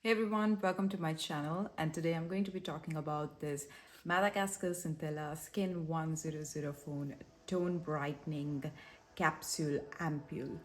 Hey everyone, welcome to my channel, and today I'm going to be talking about this Madagascar Centella Skin1004 Tone Brightening Capsule Ampoule.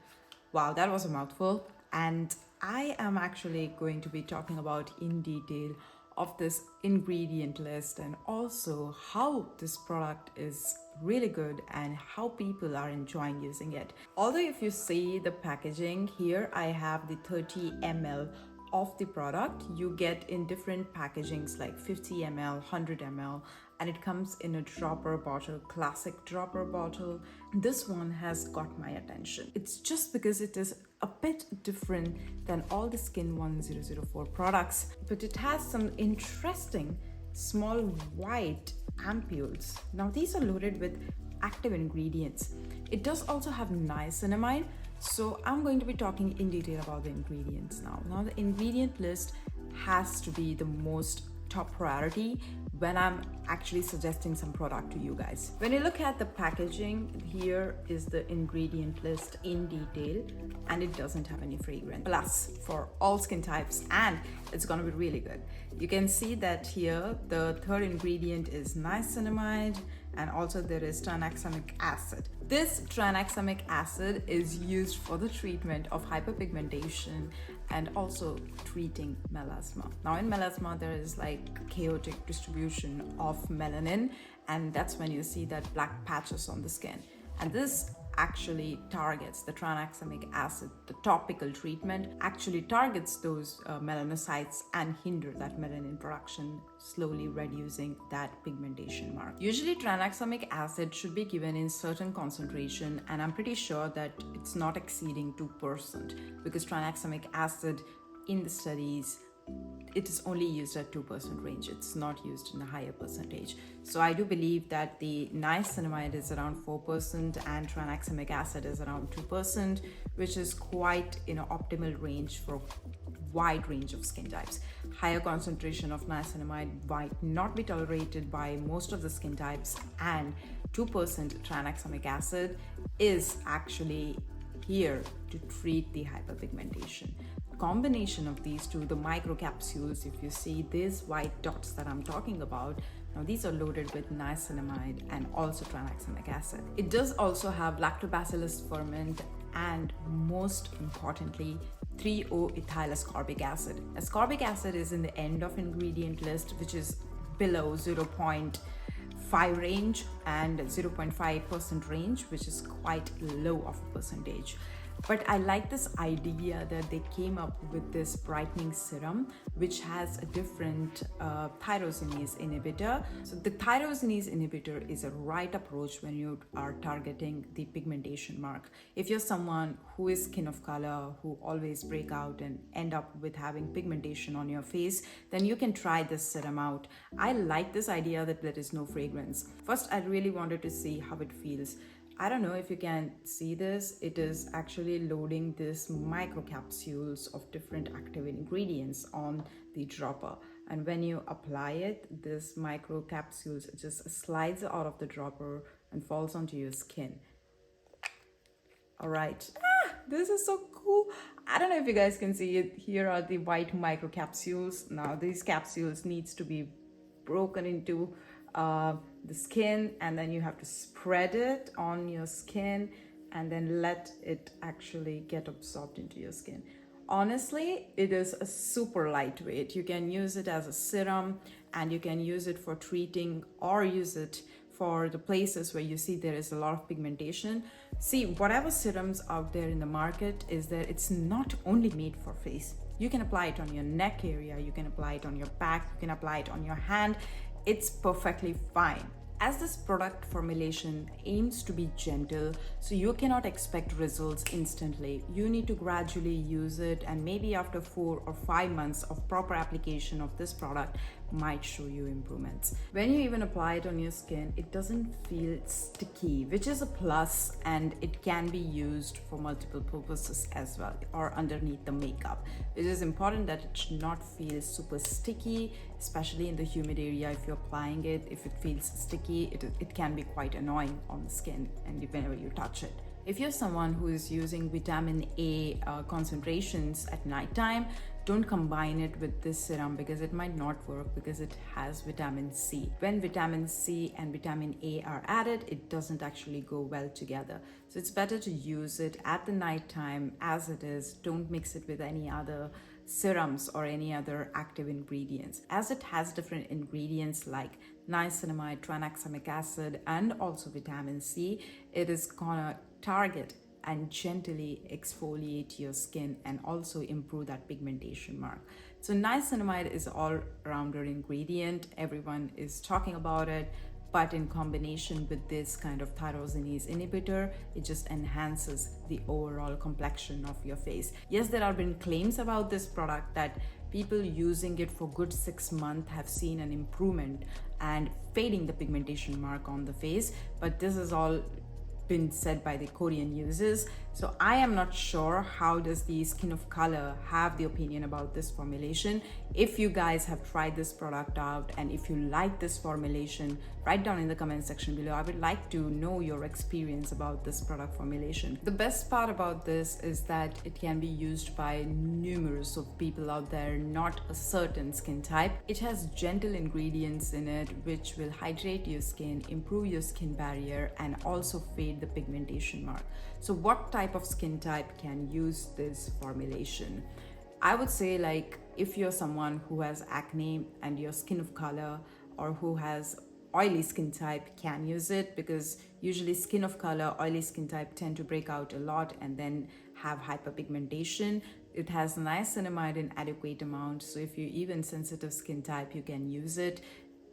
Wow, that was a mouthful, and I am actually going to be talking about in detail of this ingredient list and also how this product is really good and how people are enjoying using it. Although if you see the packaging here, I have the 30 ml of the product. You get in different packagings like 50 ml, 100 ml, and it comes in a dropper bottle, classic dropper bottle. This one has got my attention. It's just because it is a bit different than all the Skin1004 products, but it has some interesting small white ampules. Now these are loaded with active ingredients. It does also have niacinamide. So I'm going to be talking in detail about the ingredients now. Now the ingredient list has to be the most top priority when I'm actually suggesting some product to you guys. When you look at the packaging, here is the ingredient list in detail, and it doesn't have any fragrance. Plus for all skin types, and it's gonna be really good. You can see that here the third ingredient is niacinamide, and also there is tranexamic acid. This tranexamic acid is used for the treatment of hyperpigmentation and also treating melasma. Now in melasma, there is like chaotic distribution of melanin, and that's when you see that black patches on the skin. And this actually targets the tranexamic acid. The topical treatment actually targets those melanocytes and hinder that melanin production, slowly reducing that pigmentation mark. Usually tranexamic acid should be given in certain concentration, and I'm pretty sure that it's not exceeding 2%, because tranexamic acid in the studies, it is only used at 2% range. It's not used in a higher percentage. So I do believe that the niacinamide is around 4% and tranexamic acid is around 2%, which is quite optimal range for wide range of skin types. Higher concentration of niacinamide might not be tolerated by most of the skin types, and 2% tranexamic acid is actually here to treat the hyperpigmentation. Combination of these two, the microcapsules, if you see these white dots that I'm talking about, now these are loaded with niacinamide and also tranexamic acid. It does also have lactobacillus ferment and most importantly 3-O-ethyl ascorbic acid. Ascorbic acid is in the end of ingredient list, which is below 0.5 range and 0.5% range, which is quite low of a percentage. But I like this idea that they came up with this brightening serum, which has a different tyrosinase inhibitor. So the tyrosinase inhibitor is a right approach when you are targeting the pigmentation mark. If you're someone who is skin of color, who always break out and end up with having pigmentation on your face, then you can try this serum out. I like this idea that there is no fragrance. First, I really wanted to see how it feels. I don't know if you can see this. It is actually loading this microcapsules of different active ingredients on the dropper. And when you apply it, this microcapsules just slides out of the dropper and falls onto your skin. All right. This is so cool. I don't know if you guys can see it. Here are the white microcapsules. Now these capsules needs to be broken into the skin, and then you have to spread it on your skin and then let it actually get absorbed into your skin. Honestly, it is a super lightweight. You can use it as a serum, and you can use it for treating or use it for the places where you see there is a lot of pigmentation. See, whatever serums out there in the market is that it's not only made for face. You can apply it on your neck area, you can apply it on your back, you can apply it on your hand. It's perfectly fine. As this product formulation aims to be gentle, so you cannot expect results instantly. You need to gradually use it, and maybe after 4 or 5 months of proper application of this product might show you improvements. When you even apply it on your skin, it doesn't feel sticky, which is a plus, and it can be used for multiple purposes as well, or underneath the makeup. It is important that it should not feel super sticky, especially in the humid area. If you're applying it, if it feels sticky, it can be quite annoying on the skin and whenever you touch it. If you're someone who is using vitamin A concentrations at nighttime, don't combine it with this serum because it might not work because it has vitamin C. When vitamin C and vitamin A are added, it doesn't actually go well together. So it's better to use it at the night time as it is. Don't mix it with any other serums or any other active ingredients. As it has different ingredients like niacinamide, tranexamic acid, and also vitamin C, it is gonna target and gently exfoliate your skin and also improve that pigmentation mark. So niacinamide is all-rounder ingredient. Everyone is talking about it, but in combination with this kind of tyrosinase inhibitor, it just enhances the overall complexion of your face. Yes, there have been claims about this product that people using it for good 6 months have seen an improvement and fading the pigmentation mark on the face, but this is all been said by the Korean users. So I am not sure how does the Skin of Color have the opinion about this formulation. If you guys have tried this product out and if you like this formulation, write down in the comment section below. I would like to know your experience about this product formulation. The best part about this is that it can be used by numerous of people out there, not a certain skin type. It has gentle ingredients in it which will hydrate your skin, improve your skin barrier, and also fade the pigmentation mark. So what type of skin type can use this formulation? I would say, like, if you're someone who has acne and your skin of color, or who has oily skin type, can use it, because usually skin of color, oily skin type tend to break out a lot and then have hyperpigmentation. It has niacinamide in adequate amount, so if you're even sensitive skin type, you can use it.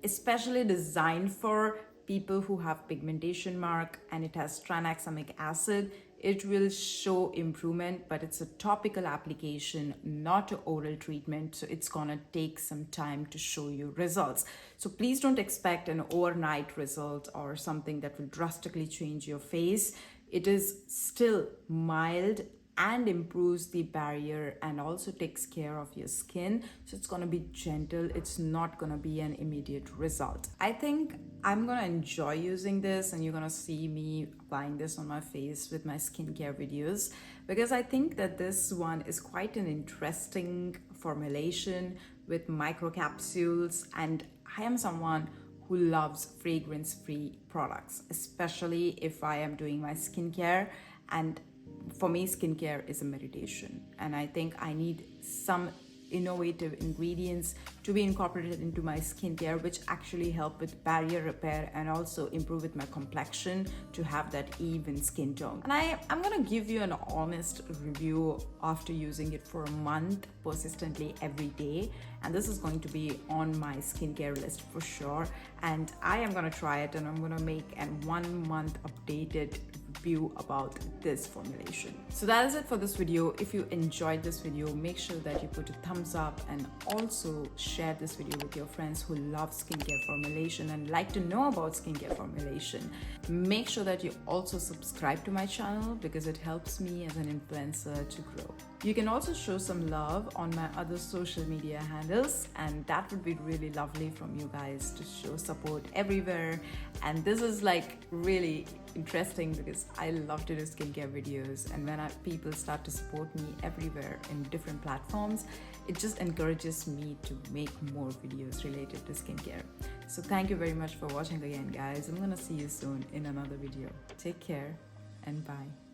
Especially designed for people who have pigmentation mark, and it has tranexamic acid. It will show improvement, but it's a topical application, not an oral treatment, so it's gonna take some time to show you results. So please don't expect an overnight result or something that will drastically change your face. It is still mild and improves the barrier and also takes care of your skin, so it's gonna be gentle. It's not gonna be an immediate result. I think I'm gonna enjoy using this, and you're gonna see me applying this on my face with my skincare videos, because I think that this one is quite an interesting formulation with micro capsules, and I am someone who loves fragrance-free products, especially if I am doing my skincare. And for me, skincare is a meditation, and I think I need some innovative ingredients to be incorporated into my skincare, which actually help with barrier repair and also improve with my complexion to have that even skin tone. And I'm gonna give you an honest review after using it for a month persistently every day, and this is going to be on my skincare list for sure. And I am gonna try it, and I'm gonna make a 1 month updated review about this formulation. So that is it for this video. If you enjoyed this video, make sure that you put a thumbs up, and also share this video with your friends who love skincare formulation and like to know about skincare formulation. Make sure that you also subscribe to my channel, because it helps me as an influencer to grow. You can also show some love on my other social media handles, and that would be really lovely from you guys to show support everywhere. And this is like really interesting because I love to do skincare videos, and when people start to support me everywhere in different platforms, it just encourages me to make more videos related to skincare. So thank you very much for watching again, guys. I'm gonna see you soon in another video. Take care and bye.